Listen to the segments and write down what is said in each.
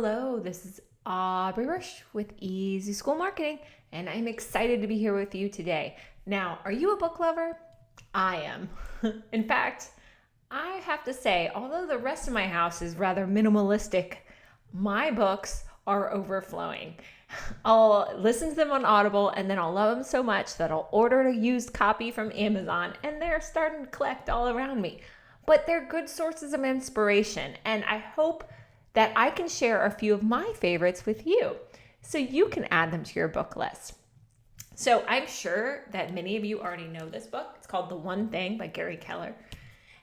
Hello, this is Aubrey Bursch with Easy School Marketing, and I'm excited to be here with you today. Now, are you a book lover? I am. In fact, I have to say, although the rest of my house is rather minimalistic, my books are overflowing. I'll listen to them on Audible, and then I'll love them so much that I'll order a used copy from Amazon, and they're starting to collect all around me. But they're good sources of inspiration, and I hope that I can share a few of my favorites with you so you can add them to your book list. So I'm sure that many of you already know this book. It's called The OneThing by Keller.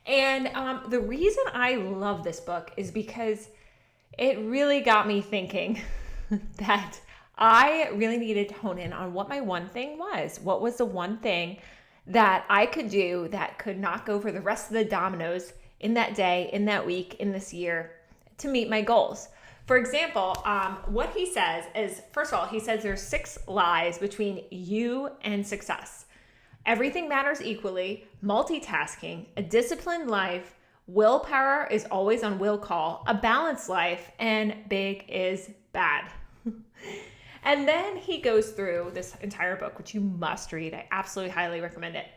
And the reason I love this book is because it really got me thinking that I really needed to hone in on what my one thing was. What was the one thing that I could do that could knock over the rest of the dominoes in that day, in that week, in this year to meet my goals? For example, what he says is, first of all, he says there's 6 lies between you and success. Everything matters equally, multitasking, a disciplined life, willpower is always on will call, a balanced life, and big is bad. And then he goes through this entire book, which you must read. I absolutely highly recommend it.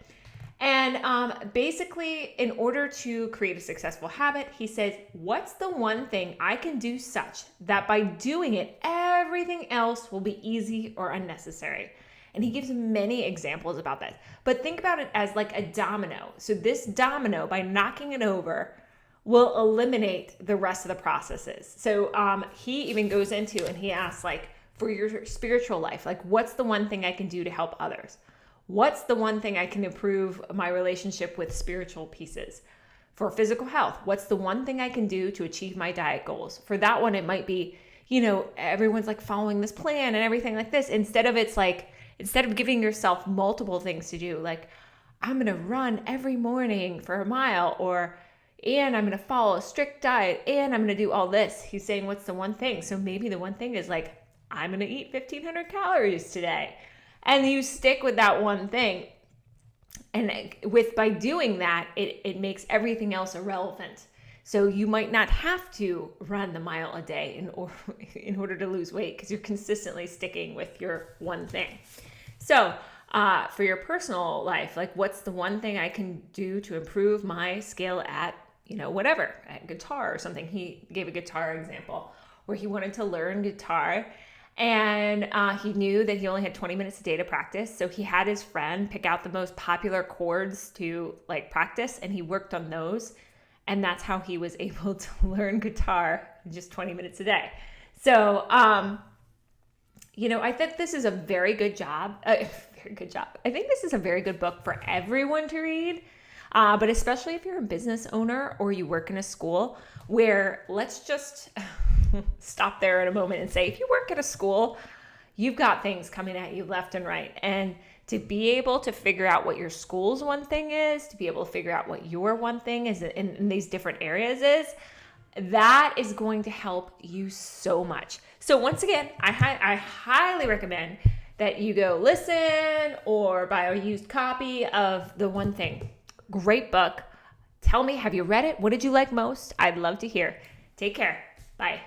And basically, in order to create a successful habit, he says, what's the one thing I can do such that by doing it, everything else will be easy or unnecessary? And he gives many examples about that. But think about it as like a domino. So this domino, by knocking it over, will eliminate the rest of the processes. So he even goes into and he asks, like, for your spiritual life, like, what's the one thing I can do to help others? What's the one thing I can improve my relationship with spiritual pieces? For physical health, what's the one thing I can do to achieve my diet goals? For that one, it might be, everyone's like following this plan and everything like this. Instead of giving yourself multiple things to do, like, I'm going to run every morning for a mile, and I'm going to follow a strict diet, and I'm going to do all this. He's saying, what's the one thing? So maybe the one thing is like, I'm going to eat 1,500 calories today. And you stick with that one thing. And by doing that, it makes everything else irrelevant. So you might not have to run the mile a day in order to lose weight because you're consistently sticking with your one thing. So for your personal life, like, what's the one thing I can do to improve my skill at, whatever, at guitar or something? He gave a guitar example where he wanted to learn guitar. And he knew that he only had 20 minutes a day to practice. So he had his friend pick out the most popular chords to practice, and he worked on those. And that's how he was able to learn guitar in just 20 minutes a day. So, I think this is a very good job. Very good job. I think this is a very good book for everyone to read. But especially if you're a business owner or you work in a school, where let's just stop there in a moment and say, if you work at a school, you've got things coming at you left and right. And to be able to figure out what your school's one thing is, to be able to figure out what your one thing is in these different areas is, that is going to help you so much. So once again, I highly recommend that you go listen or buy a used copy of The One Thing. Great book. Tell me, have you read it? What did you like most? I'd love to hear. Take care. Bye.